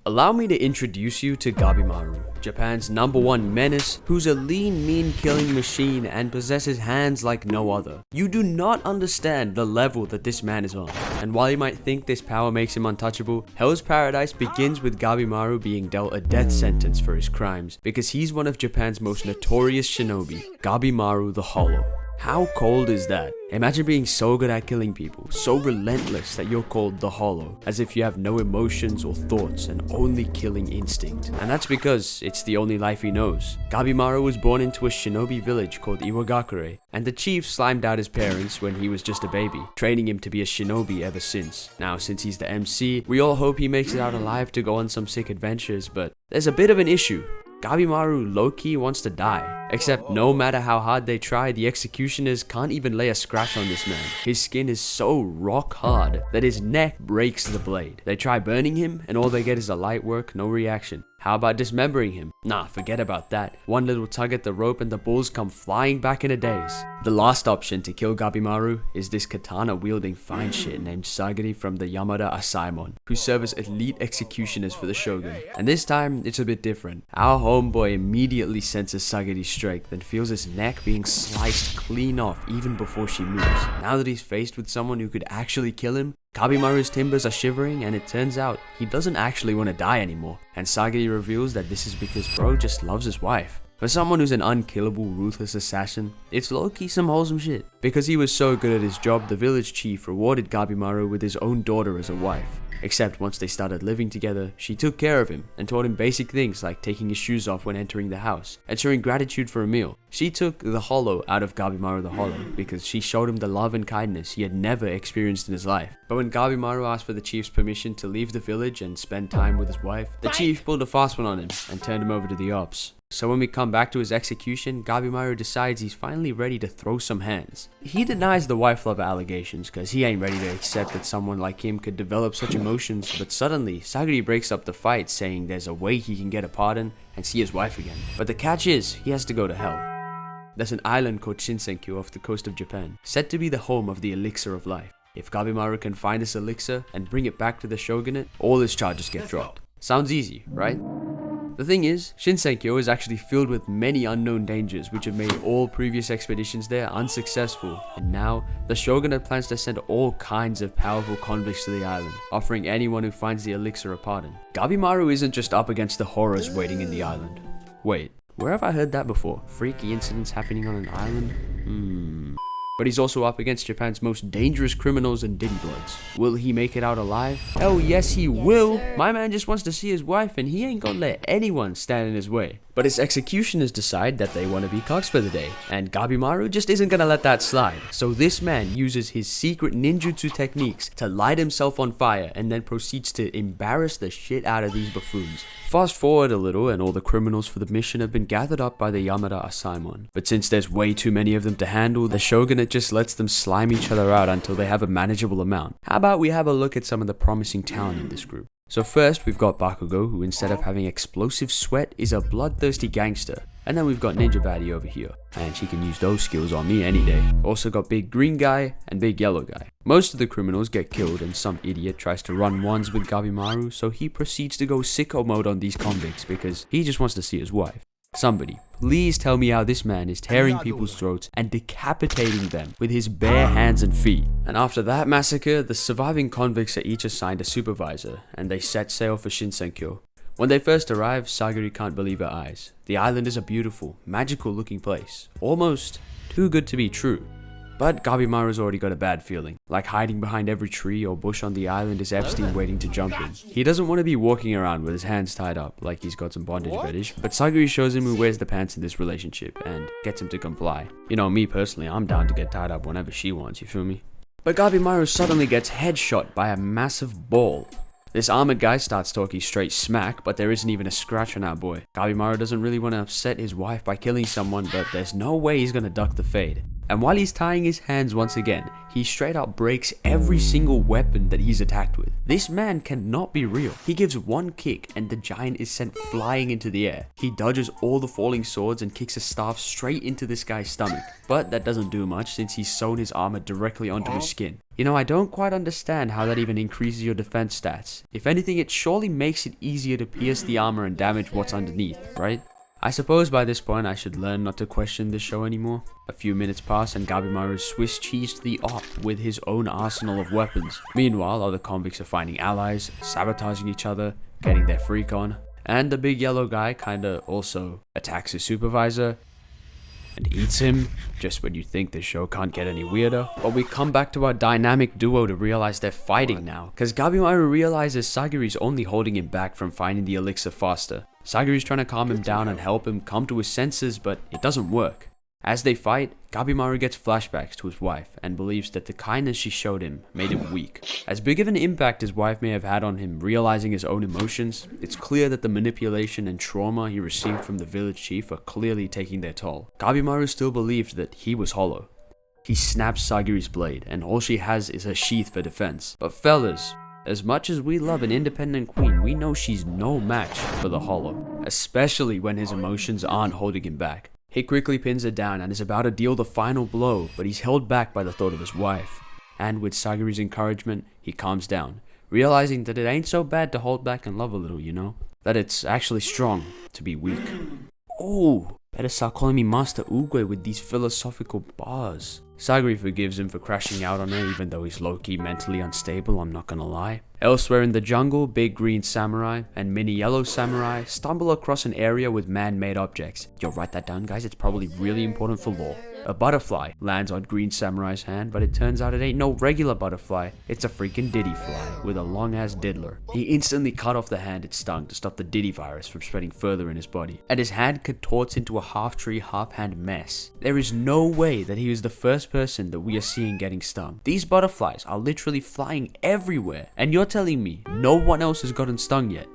Allow me to introduce you to Gabimaru, Japan's #1 menace, who's a lean, mean killing machine and possesses hands like no other. You do not understand the level that this man is on. And while you might think this power makes him untouchable, Hell's Paradise begins with Gabimaru being dealt a death sentence for his crimes, because he's one of Japan's most notorious shinobi, Gabimaru the Hollow. How cold is that? Imagine being so good at killing people, so relentless that you're called the Hollow, as if you have no emotions or thoughts and only killing instinct. And that's because it's the only life he knows. Gabimaru was born into a shinobi village called Iwagakure, and the chief slimed out his parents when he was just a baby, training him to be a shinobi ever since. Now, since he's the MC, we all hope he makes it out alive to go on some sick adventures, but there's a bit of an issue. Gabimaru low-key wants to die. Except no matter how hard they try, the executioners can't even lay a scratch on this man. His skin is so rock hard that his neck breaks the blade. They try burning him and all they get is a light work, no reaction. How about dismembering him? Nah, forget about that. One little tug at the rope and the bulls come flying back in a daze. The last option to kill Gabimaru is this katana-wielding fine shit named Sagiri from the Yamada Asaemon, who serve as elite executioners for the shogun. And this time, it's a bit different. Our homeboy immediately senses Sagiri's strength and feels his neck being sliced clean off even before she moves. Now that he's faced with someone who could actually kill him, Gabimaru's timbers are shivering, and it turns out he doesn't actually want to die anymore. And Sagiri reveals that this is because bro just loves his wife. For someone who's an unkillable, ruthless assassin, it's low-key some wholesome shit. Because he was so good at his job, the village chief rewarded Gabimaru with his own daughter as a wife. Except once they started living together, she took care of him and taught him basic things like taking his shoes off when entering the house and showing gratitude for a meal. She took the Hollow out of Gabimaru the Hollow because she showed him the love and kindness he had never experienced in his life. But when Gabimaru asked for the chief's permission to leave the village and spend time with his wife, the chief pulled a fast one on him and turned him over to the ops. So when we come back to his execution, Gabimaru decides he's finally ready to throw some hands. He denies the wife lover allegations because he ain't ready to accept that someone like him could develop such emotions, but suddenly Sagiri breaks up the fight, saying there's a way he can get a pardon and see his wife again. But the catch is, he has to go to hell. There's an island called Shinsenkyo off the coast of Japan, said to be the home of the elixir of life. If Gabimaru can find this elixir and bring it back to the shogunate, all his charges get dropped. Sounds easy, right? The thing is, Shinsenkyo is actually filled with many unknown dangers which have made all previous expeditions there unsuccessful, and now the shogunate plans to send all kinds of powerful convicts to the island, offering anyone who finds the elixir a pardon. Gabimaru isn't just up against the horrors waiting in the island. Wait, where have I heard that before? Freaky incidents happening on an island? But he's also up against Japan's most dangerous criminals and Diddy Bloods. Will he make it out alive? Hell yes he will! My man just wants to see his wife and he ain't gonna let anyone stand in his way. But his executioners decide that they want to be cocks for the day, and Gabimaru just isn't gonna let that slide. So this man uses his secret ninjutsu techniques to light himself on fire and then proceeds to embarrass the shit out of these buffoons. Fast forward a little and all the criminals for the mission have been gathered up by the Yamada Asaemon. But since there's way too many of them to handle, the shogunate just lets them slime each other out until they have a manageable amount. How about we have a look at some of the promising talent in this group? So first, we've got Bakugo, who instead of having explosive sweat, is a bloodthirsty gangster. And then we've got Ninja Baddie over here, and she can use those skills on me any day. Also got Big Green Guy and Big Yellow Guy. Most of the criminals get killed and some idiot tries to run ones with Gabimaru, so he proceeds to go sicko mode on these convicts because he just wants to see his wife. Somebody, please tell me how this man is tearing people's throats and decapitating them with his bare hands and feet. And after that massacre, the surviving convicts are each assigned a supervisor, and they set sail for Shinsenkyo. When they first arrive, Sagiri can't believe her eyes. The island is a beautiful, magical looking place, almost too good to be true. But Gabimaru's already got a bad feeling, like hiding behind every tree or bush on the island is Epstein waiting to jump in. He doesn't want to be walking around with his hands tied up like he's got some bondage fetish, but Sagiri shows him who wears the pants in this relationship and gets him to comply. You know, me personally, I'm down to get tied up whenever she wants, you feel me? But Gabimaru suddenly gets headshot by a massive ball. This armored guy starts talking straight smack, but there isn't even a scratch on our boy. Gabimaru doesn't really want to upset his wife by killing someone, but there's no way he's gonna duck the fade. And while he's tying his hands once again, he straight up breaks every single weapon that he's attacked with. This man cannot be real. He gives one kick and the giant is sent flying into the air. He dodges all the falling swords and kicks a staff straight into this guy's stomach. But that doesn't do much since he's sewn his armor directly onto his skin. You know, I don't quite understand how that even increases your defense stats. If anything, it surely makes it easier to pierce the armor and damage what's underneath, right? I suppose by this point I should learn not to question this show anymore. A few minutes pass and Gabimaru Swiss cheesed the op with his own arsenal of weapons. Meanwhile, other convicts are finding allies, sabotaging each other, getting their freak on. And the big yellow guy kinda also attacks his supervisor and eats him, just when you think the show can't get any weirder. But we come back to our dynamic duo to realize they're fighting now, cause Gabimaru realizes Sagiri's only holding him back from finding the elixir faster. Sagiri's trying to calm him down and help him come to his senses, but it doesn't work. As they fight, Gabimaru gets flashbacks to his wife and believes that the kindness she showed him made him weak. As big of an impact his wife may have had on him realizing his own emotions, it's clear that the manipulation and trauma he received from the village chief are clearly taking their toll. Gabimaru still believed that he was hollow. He snaps Sagiri's blade, and all she has is her sheath for defense. But fellas, as much as we love an independent queen, we know she's no match for the hollow, especially when his emotions aren't holding him back. He quickly pins her down and is about to deal the final blow, but he's held back by the thought of his wife. And with Sagiri's encouragement, he calms down, realizing that it ain't so bad to hold back and love a little, you know? That it's actually strong to be weak. Oh, better start calling me Master Uguay with these philosophical bars. Sagiri forgives him for crashing out on her even though he's low-key mentally unstable, I'm not gonna lie. Elsewhere in the jungle, Big Green Samurai and Mini Yellow Samurai stumble across an area with man-made objects. Yo, write that down guys, it's probably really important for lore. A butterfly lands on Green Samurai's hand, but it turns out it ain't no regular butterfly, it's a freaking diddy fly with a long-ass diddler. He instantly cut off the hand it stung to stop the diddy virus from spreading further in his body, and his hand contorts into a half-tree, half-hand mess. There is no way that he was the first person that we are seeing getting stung. These butterflies are literally flying everywhere, and you're telling me no one else has gotten stung yet.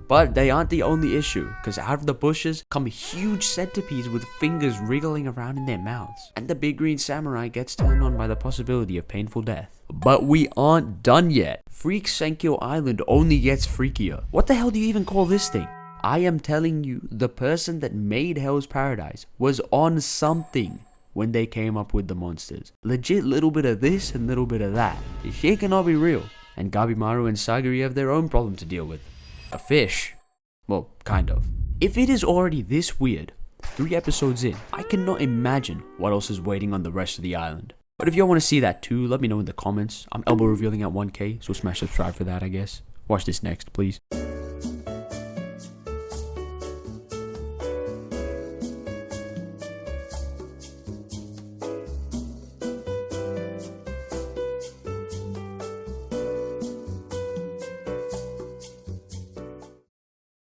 But they aren't the only issue, because out of the bushes come huge centipedes with fingers wriggling around in their mouths. And the Big Green Samurai gets turned on by the possibility of painful death. But we aren't done yet. Freak Senkyo Island only gets freakier. What the hell do you even call this thing? I am telling you, the person that made Hell's Paradise was on something when they came up with the monsters. Legit little bit of this and little bit of that. This shit cannot be real. And Gabimaru and Sagiri have their own problem to deal with. A fish. Well, kind of. If it is already this weird, 3 episodes in, I cannot imagine what else is waiting on the rest of the island. But if y'all want to see that too, let me know in the comments. I'm elbow revealing at 1K, so smash subscribe for that, I guess. Watch this next, please.